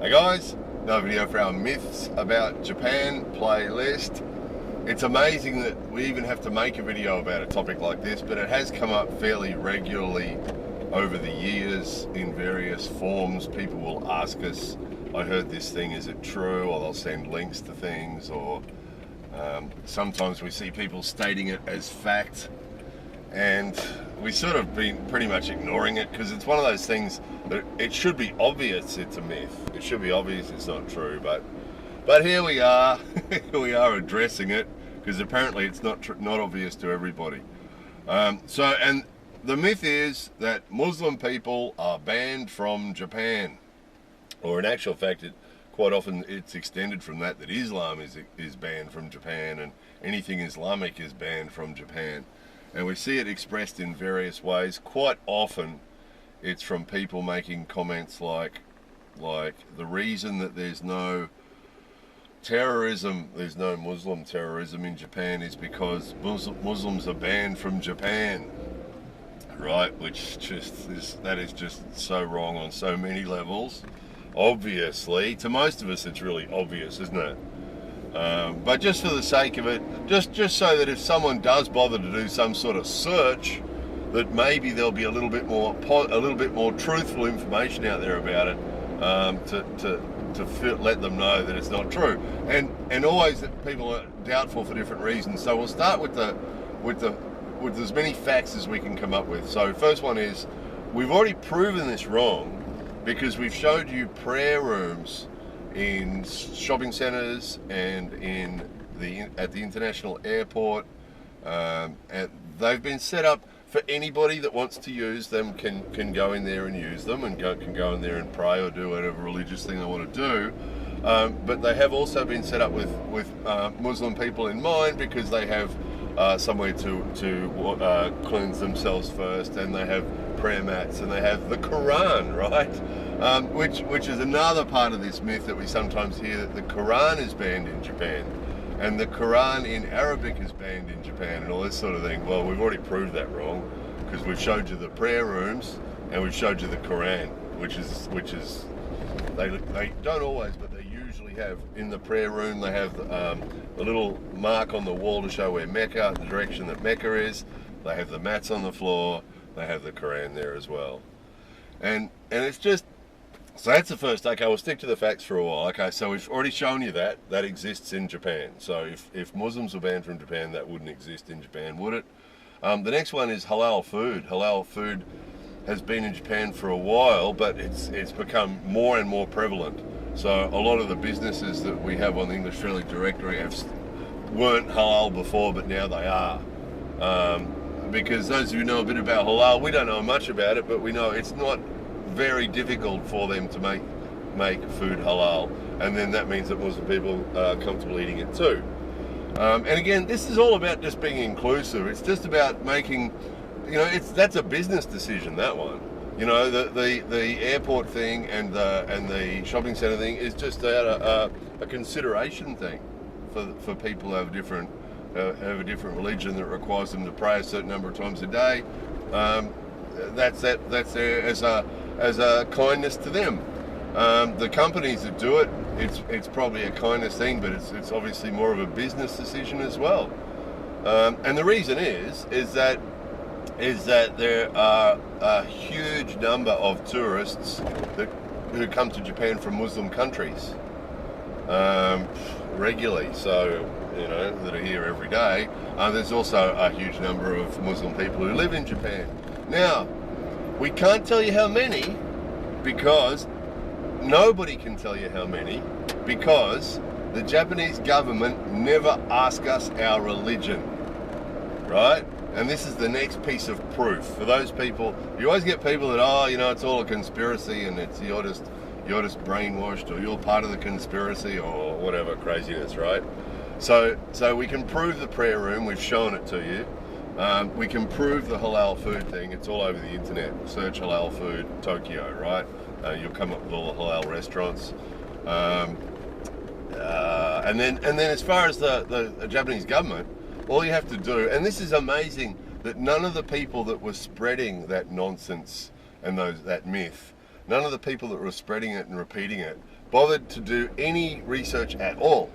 Hey guys, another video for our Myths About Japan playlist. It's amazing that we even have to make a video about a topic like this, but it has come up fairly regularly over the years in various forms. People will ask us, I heard this thing, is it true? Or they'll send links to things, or sometimes we see people stating it as fact. And we sort of been pretty much ignoring it because it's one of those things that it should be obvious it's a myth. It should be obvious it's not true, but here we are. Here we are addressing it because apparently it's not obvious to everybody. And the myth is that Muslim people are banned from Japan, or in actual fact, quite often it's extended from that Islam is banned from Japan and anything Islamic is banned from Japan. And we see it expressed in various ways. Quite often it's from people making comments like the reason that there's no terrorism, there's no Muslim terrorism in Japan is because Muslims are banned from Japan, right? Which that is just so wrong on so many levels. Obviously, to most of us it's really obvious, isn't it? But just for the sake of it, just so that if someone does bother to do some sort of search, that maybe there'll be a little bit more truthful information out there about it, to let them know that it's not true. And always that people are doubtful for different reasons. So we'll start with as many facts as we can come up with. So first one is, we've already proven this wrong because we've showed you prayer rooms in shopping centres and at the international airport, and they've been set up for anybody that wants to use them can go in there and use them and can go in there and pray or do whatever religious thing they want to do. But they have also been set up with Muslim people in mind because they have somewhere to cleanse themselves first, and they have prayer mats, and they have the Quran, right? Which is another part of this myth that we sometimes hear, that the Quran is banned in Japan and the Quran in Arabic is banned in Japan and all this sort of thing. Well, we've already proved that wrong because we've showed you the prayer rooms and we've showed you the Quran, which is they don't always, but they usually have in the prayer room, they have the little mark on the wall to show where Mecca, the direction that Mecca is. They have the mats on the floor. They have the Quran there as well. And it's just, so that's the first. Okay, we'll stick to the facts for a while. Okay, so we've already shown you that exists in Japan. So if Muslims were banned from Japan, that wouldn't exist in Japan, would it? The next one is halal food. Halal food has been in Japan for a while, but it's become more and more prevalent. So a lot of the businesses that we have on the English Friendly Directory weren't halal before, but now they are. Because those of you who know a bit about halal, we don't know much about it, but we know it's not very difficult for them to make food halal, and then that means that Muslim people are comfortable eating it too. And again, this is all about just being inclusive. It's just about making, that's a business decision, that one. The airport thing and the shopping centre thing is just a consideration thing for people who have a different religion that requires them to pray a certain number of times a day. That's there as a kindness to them. The companies that do it, it's probably a kindness thing, but it's obviously more of a business decision as well. And the reason is that there are a huge number of tourists who come to Japan from Muslim countries regularly. So that are here every day. There's also a huge number of Muslim people who live in Japan. Now, we can't tell you how many, because nobody can tell you how many, because the Japanese government never ask us our religion, right? And this is the next piece of proof. For those people, you always get people that, it's all a conspiracy and you're just brainwashed, or you're part of the conspiracy, or whatever craziness, right? So we can prove the prayer room. We've shown it to you. We can prove the halal food thing. It's all over the internet. Search halal food Tokyo, right? You'll come up with all the halal restaurants. And then as far as the Japanese government, all you have to do, and this is amazing, that none of the people that were spreading that nonsense and that myth, none of the people that were spreading it and repeating it bothered to do any research at all.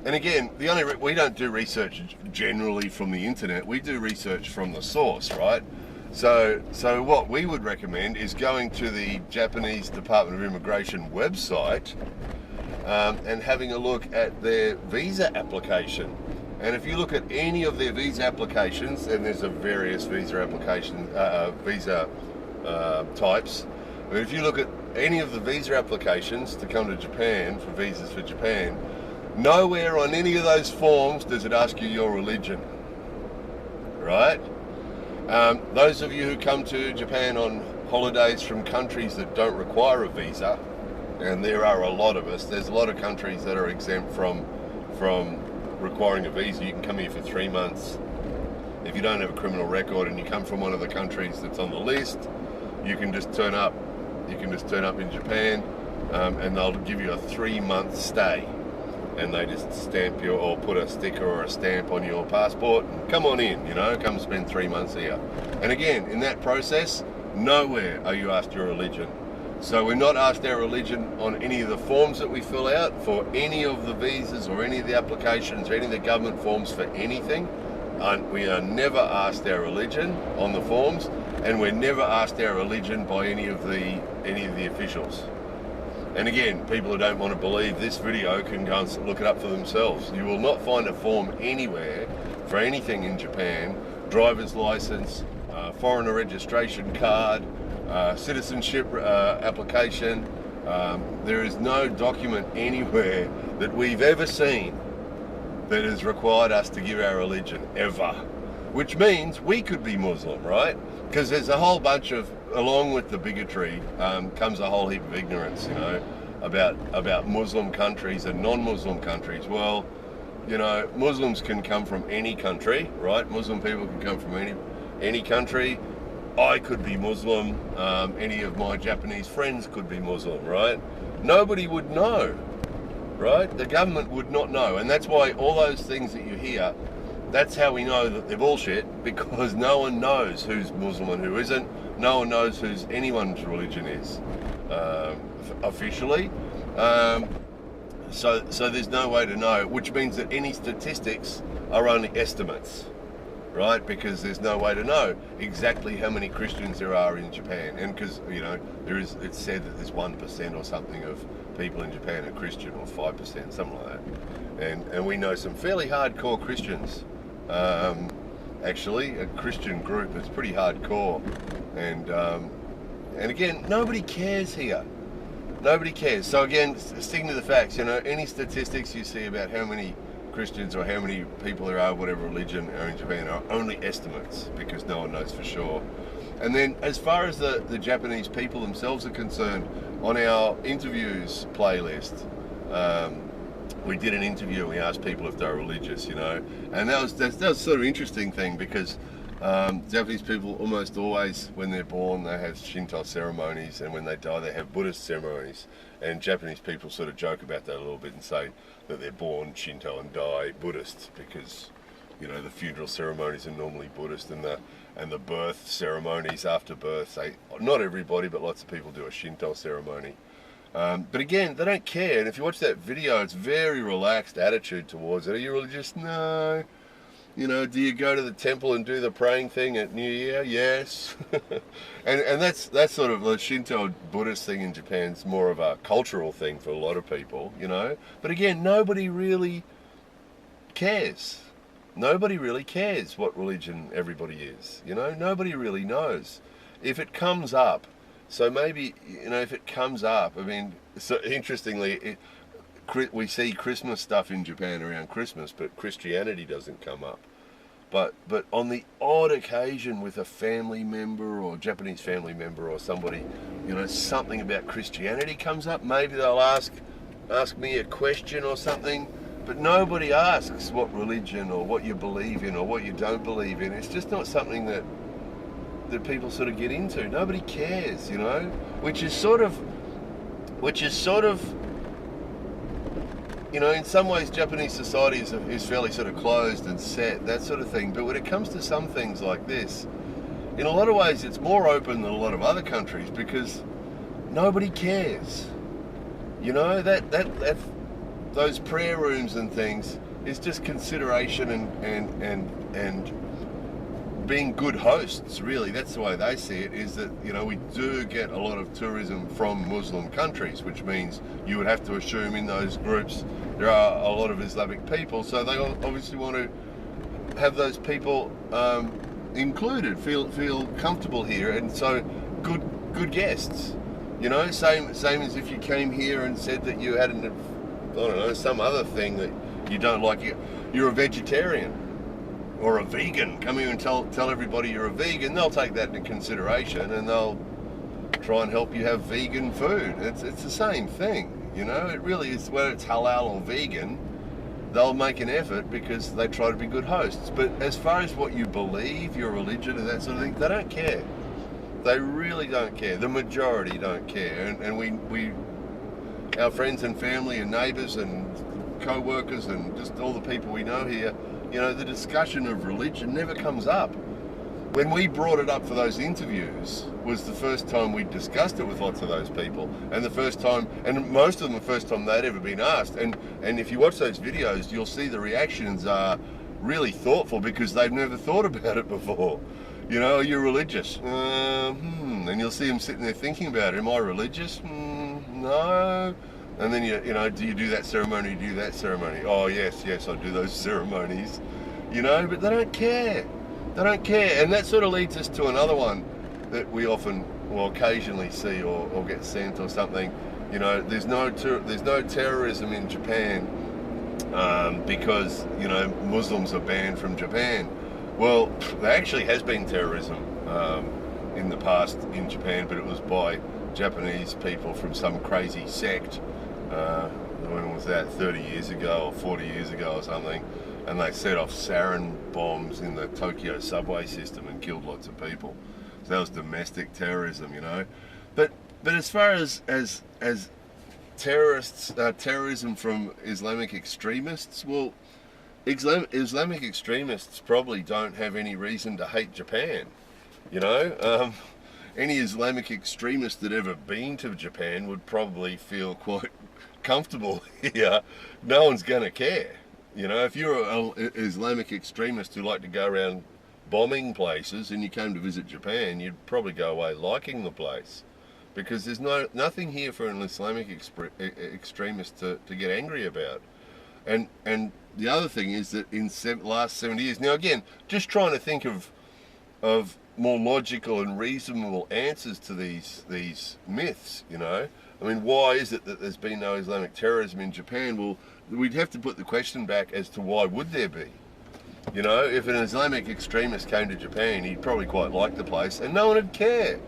And again, we don't do research generally from the internet. We do research from the source, right? So what we would recommend is going to the Japanese Department of Immigration website and having a look at their visa application. And if you look at any of their visa applications, and there's a various visa types, but if you look at any of the visa applications to come to Japan, for visas for Japan, nowhere on any of those forms does it ask you your religion, right? Those of you who come to Japan on holidays from countries that don't require a visa, and there are a lot of us, there's a lot of countries that are exempt from requiring a visa. You can come here for 3 months. If you don't have a criminal record and you come from one of the countries that's on the list, you can just turn up. You can just turn up in Japan, and they'll give you a 3-month stay. And they just stamp you or put a sticker or a stamp on your passport and come on in, come spend 3 months here. And again, in that process, nowhere are you asked your religion. So we're not asked our religion on any of the forms that we fill out for any of the visas or any of the applications or any of the government forms for anything. We are never asked our religion on the forms, and we're never asked our religion by any of the officials. And again, people who don't want to believe this video can go and look it up for themselves. You will not find a form anywhere for anything in Japan: driver's license, foreigner registration card, citizenship application. There is no document anywhere that we've ever seen that has required us to give our religion, ever. Which means we could be Muslim, right? Because there's a whole bunch of, along with the bigotry, comes a whole heap of ignorance, about Muslim countries and non-Muslim countries. Well, Muslims can come from any country, right? Muslim people can come from any country. I could be Muslim. Any of my Japanese friends could be Muslim, right? Nobody would know, right? The government would not know. And that's why all those things that you hear, that's how we know that they're bullshit, because no one knows who's Muslim and who isn't. No one knows whose anyone's religion is officially. So there's no way to know, which means that any statistics are only estimates, right? Because there's no way to know exactly how many Christians there are in Japan. And because, it's said that there's 1% or something of people in Japan are Christian, or 5%, something like that. And we know some fairly hardcore Christians. Actually, a Christian group that's pretty hardcore. And again, nobody cares here. Nobody cares. So again, sticking to the facts, any statistics you see about how many Christians or how many people there are, whatever religion, are in Japan, are only estimates, because no one knows for sure. And then as far as the Japanese people themselves are concerned, on our interviews playlist, we did an interview and we asked people if they're religious, and that was sort of an interesting thing, because Japanese people almost always, when they're born, they have Shinto ceremonies, and when they die, they have Buddhist ceremonies. And Japanese people sort of joke about that a little bit and say that they're born Shinto and die Buddhist, because the funeral ceremonies are normally Buddhist, and the birth ceremonies after birth, not everybody, but lots of people do a Shinto ceremony. But again, they don't care. And if you watch that video, it's very relaxed attitude towards it. Are you religious? No. Do you go to the temple and do the praying thing at New Year? Yes. and that's sort of the Shinto Buddhist thing in Japan. It's more of a cultural thing for a lot of people, But again, nobody really cares. Nobody really cares what religion everybody is, Nobody really knows. If it comes up, so maybe, if it comes up, so interestingly, we see Christmas stuff in Japan around Christmas, but Christianity doesn't come up. But on the odd occasion with a family member or Japanese family member or somebody, something about Christianity comes up, maybe they'll ask me a question or something, but nobody asks what religion or what you believe in or what you don't believe in. It's just not something that people sort of get into. Nobody cares, which is sort of, in some ways Japanese society is fairly sort of closed and set, that sort of thing. But when it comes to some things like this, in a lot of ways it's more open than a lot of other countries, because nobody cares. You know, that those prayer rooms and things is just consideration and being good hosts, really. That's the way they see it, is that, you know, we do get a lot of tourism from Muslim countries, which means you would have to assume in those groups there are a lot of Islamic people, so they obviously want to have those people included, feel comfortable here, and so good guests. You know, same as if you came here and said that you had some other thing that you don't like. You're a vegetarian or a vegan. Come here and tell everybody you're a vegan. They'll take that into consideration and they'll try and help you have vegan food. It's the same thing. You know, it really is. Whether it's halal or vegan, they'll make an effort because they try to be good hosts. But as far as what you believe, your religion and that sort of thing, they don't care. They really don't care. The majority don't care. And we our friends and family and neighbours and co-workers and just all the people we know here, you know, the discussion of religion never comes up. When we brought it up for those interviews was the first time we discussed it with lots of those people, and the first time, and most of them the first time they'd ever been asked. And if you watch those videos, you'll see the reactions are really thoughtful because they've never thought about it before. You know, are you religious? And you'll see them sitting there thinking about it. Am I religious? No. And then you know, do you do that ceremony? Do you do that ceremony? Oh yes, I do those ceremonies. You know, but they don't care. They don't care, and that sort of leads us to another one that we often, well, occasionally see or get sent or something. You know, there's no terrorism in Japan because, you know, Muslims are banned from Japan. Well, there actually has been terrorism in the past in Japan, but it was by Japanese people from some crazy sect. When was that? 30 years ago or 40 years ago or something. And they set off sarin bombs in the Tokyo subway system and killed lots of people. So that was domestic terrorism, you know. But as far as terrorism from Islamic extremists, well, Islamic extremists probably don't have any reason to hate Japan. You know, any Islamic extremist that ever been to Japan would probably feel quite comfortable here. No one's going to care. You know, if you're an Islamic extremist who like to go around bombing places and you came to visit Japan, you'd probably go away liking the place, because there's nothing here for an Islamic extremist to get angry about. And the other thing is that in last 70 years, now again, just trying to think of more logical and reasonable answers to these myths, you know. I mean, why is it that there's been no Islamic terrorism in Japan? Well, we'd have to put the question back as to why would there be? You know, if an Islamic extremist came to Japan, he'd probably quite like the place and no one would care.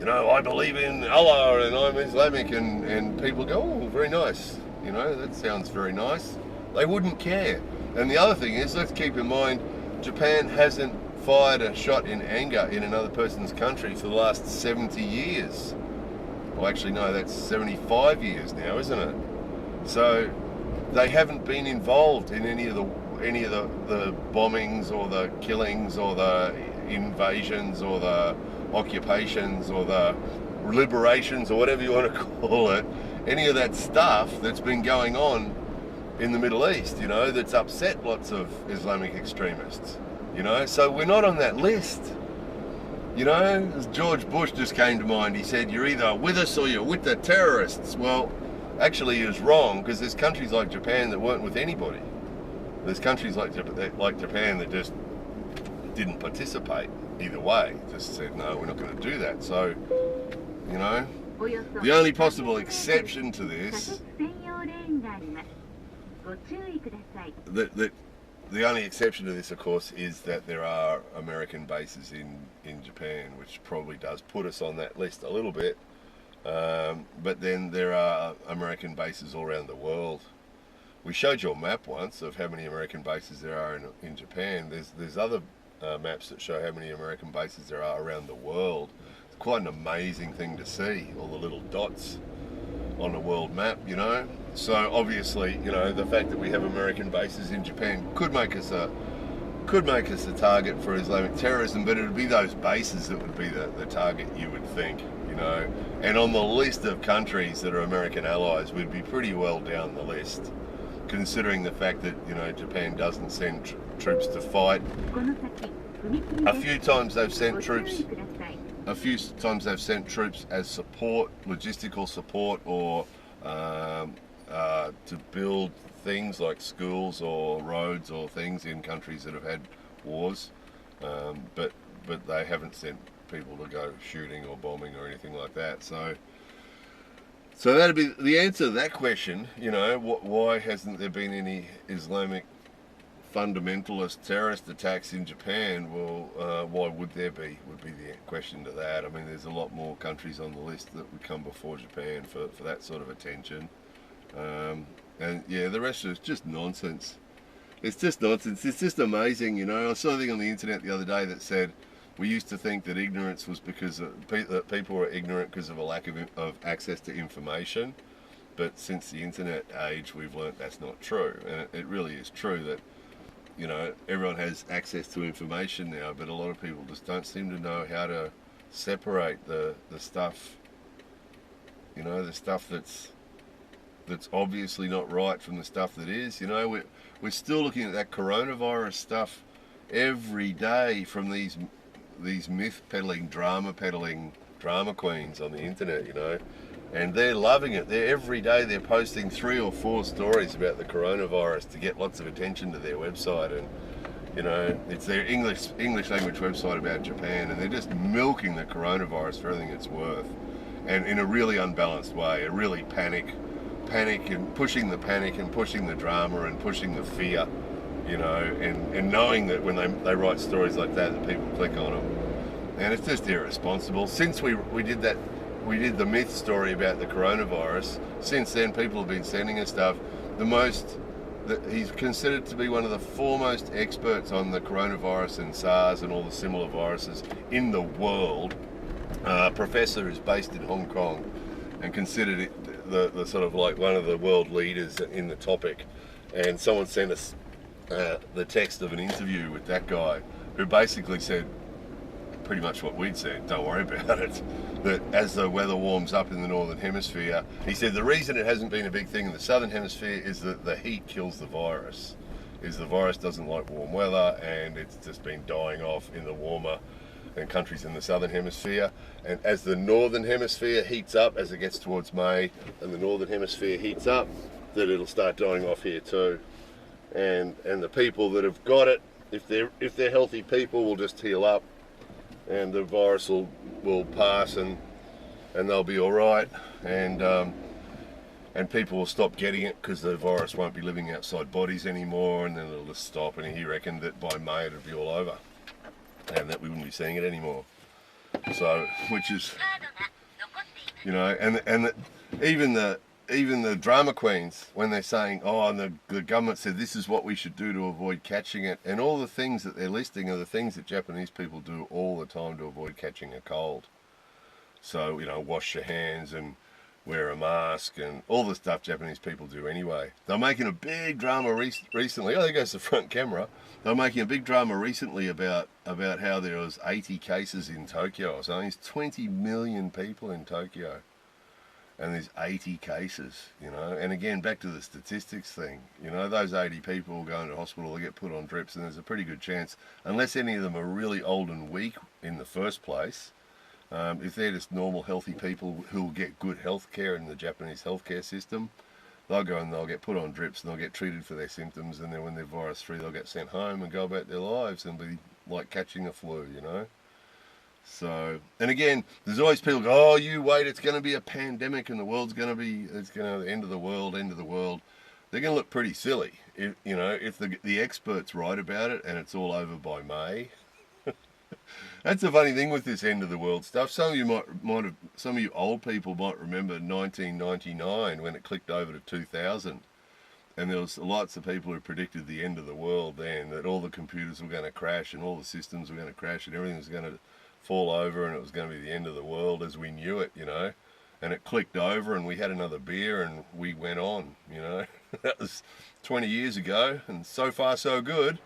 You know, I believe in Allah and I'm Islamic, and people go, oh, very nice. You know, that sounds very nice. They wouldn't care. And the other thing is, let's keep in mind, Japan hasn't fired a shot in anger in another person's country for the last 70 years. Well, actually, no, that's 75 years now, isn't it? So they haven't been involved in any of the bombings or the killings or the invasions or the occupations or the liberations or whatever you want to call it. Any of that stuff that's been going on in the Middle East, you know, that's upset lots of Islamic extremists. You know, so we're not on that list. You know, as George Bush just came to mind. He said, you're either with us or you're with the terrorists. Well, actually he was wrong, because there's countries like Japan that weren't with anybody. There's countries like Japan that just didn't participate either way. Just said, no, we're not going to do that. So, you know, the only possible exception to this, the only exception to this, of course, is that there are American bases in Japan, which probably does put us on that list a little bit. But then there are American bases all around the world. We showed you a map once of how many American bases there are in Japan. There's other maps that show how many American bases there are around the world. It's quite an amazing thing to see, all the little dots on a world map, you know. So obviously, you know, the fact that we have American bases in Japan could make us a could make us a target for Islamic terrorism, but it would be those bases that would be the target, you would think, you know. And on the list of countries that are American allies, we'd be pretty well down the list, considering the fact that, you know, Japan doesn't send troops to fight. A few times they've sent troops. A few times they've sent troops as support, logistical support, or to build things like schools or roads or things in countries that have had wars, but they haven't sent people to go shooting or bombing or anything like that. So that'd be the answer to that question. You know, why hasn't there been any Islamic fundamentalist terrorist attacks in Japan? Well, why would there be? Would be the question to that. I mean, there's a lot more countries on the list that would come before Japan for that sort of attention. And yeah, the rest is just nonsense. It's just nonsense. It's just amazing, you know. I saw a thing on the internet the other day that said we used to think that ignorance was because that people were ignorant because of a lack of access to information. But since the internet age, we've learnt that's not true. And it really is true that, you know, everyone has access to information now, but a lot of people just don't seem to know how to separate the stuff, you know, the stuff that's obviously not right from the stuff that is. You know, we're still looking at that coronavirus stuff every day from these myth peddling, drama queens on the internet, you know, and they're loving it. Every day they're posting 3 or 4 stories about the coronavirus to get lots of attention to their website, and you know, it's their English language website about Japan, and they're just milking the coronavirus for everything it's worth, and in a really unbalanced way, a really panic and pushing the panic and pushing the drama and pushing the fear, you know, and knowing that when they write stories like that people click on them, and it's just irresponsible. Since we did the myth story about the coronavirus, since then people have been sending us stuff. He's considered to be one of the foremost experts on the coronavirus and SARS and all the similar viruses in the world. Professor is based in Hong Kong and considered it the sort of like one of the world leaders in the topic. And someone sent us the text of an interview with that guy, who basically said pretty much what we'd said: don't worry about it. That as the weather warms up in the northern hemisphere, he said the reason it hasn't been a big thing in the southern hemisphere is that the heat kills the virus. The virus doesn't like warm weather, and it's just been dying off in the warmer and countries in the southern hemisphere. And as the northern hemisphere heats up, as it gets towards May, and the northern hemisphere heats up, that it'll start dying off here too. And the people that have got it, if they're healthy people, will just heal up, and the virus will pass, and they'll be all right, and people will stop getting it because the virus won't be living outside bodies anymore, and then it'll just stop. And he reckoned that by May it'll be all over, and that we wouldn't be seeing it anymore. So, which is, you know, and even the drama queens, when they're saying, oh, and the government said this is what we should do to avoid catching it, and all the things that they're listing are the things that Japanese people do all the time to avoid catching a cold. So, you know, wash your hands and wear a mask and all the stuff Japanese people do anyway. They're making a big drama recently. Oh, there goes the front camera. They're making a big drama recently about how there was 80 cases in Tokyo. So there's 20 million people in Tokyo, and there's 80 cases, you know. And again, back to the statistics thing, you know, those 80 people go into hospital, they get put on drips, and there's a pretty good chance, unless any of them are really old and weak in the first place, if they're just normal healthy people who will get good health care in the Japanese healthcare system, they'll go and they'll get put on drips and they'll get treated for their symptoms, and then when they're virus free, they'll get sent home and go about their lives and be like catching a flu, you know. So, and again, there's always people go, oh, you wait, it's going to be a pandemic and the world's going to be, it's going to end of the world. They're going to look pretty silly, if the experts write about it and it's all over by May. That's the funny thing with this end of the world stuff. Some of you old people might remember 1999 when it clicked over to 2000, and there was lots of people who predicted the end of the world then, that all the computers were going to crash and all the systems were going to crash and everything was going to fall over and it was going to be the end of the world as we knew it, you know. And it clicked over and we had another beer and we went on, you know. That was 20 years ago, and so far so good.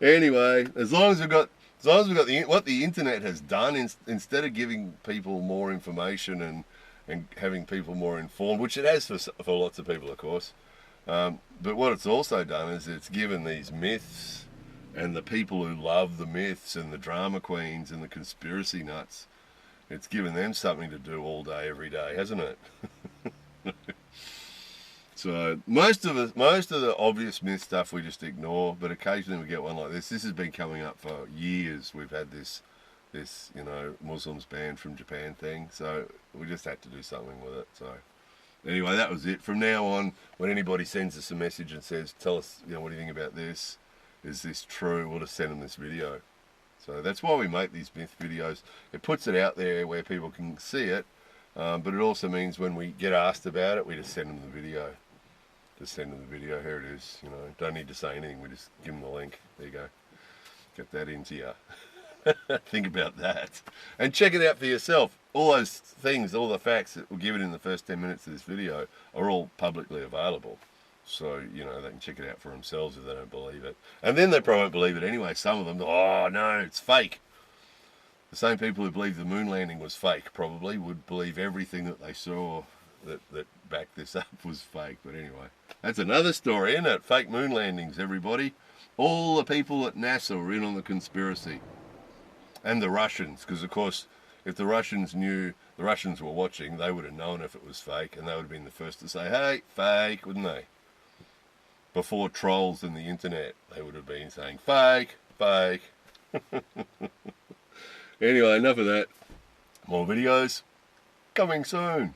Anyway, as long as we've got what the internet has done, instead of giving people more information and having people more informed, which it has for lots of people, of course. But what it's also done is it's given these myths and the people who love the myths and the drama queens and the conspiracy nuts, it's given them something to do all day, every day, hasn't it? So most of the obvious myth stuff we just ignore, but occasionally we get one like this. This has been coming up for years. We've had this Muslims banned from Japan thing, so we just had to do something with it. So anyway, that was it. From now on, when anybody sends us a message and says, "Tell us, what do you think about this? Is this true?" We'll just send them this video. So that's why we make these myth videos. It puts it out there where people can see it, but it also means when we get asked about it, we just send them the video. Just send them the video. Here it is. Don't need to say anything. We just give them the link. There you go. Get that into you. Think about that. And check it out for yourself. All those things, all the facts that were given in the first 10 minutes of this video are all publicly available. So, they can check it out for themselves if they don't believe it. And then they probably won't believe it anyway. Some of them, oh no, it's fake. The same people who believe the moon landing was fake probably would believe everything that they saw that backed this up was fake. But anyway, that's another story, isn't it? Fake moon landings, everybody. All the people at NASA were in on the conspiracy. And the Russians, because of course, if the Russians were watching, they would have known if it was fake, and they would have been the first to say, hey, fake, wouldn't they? Before trolls and the internet, they would have been saying, fake, fake. Anyway, enough of that. More videos coming soon.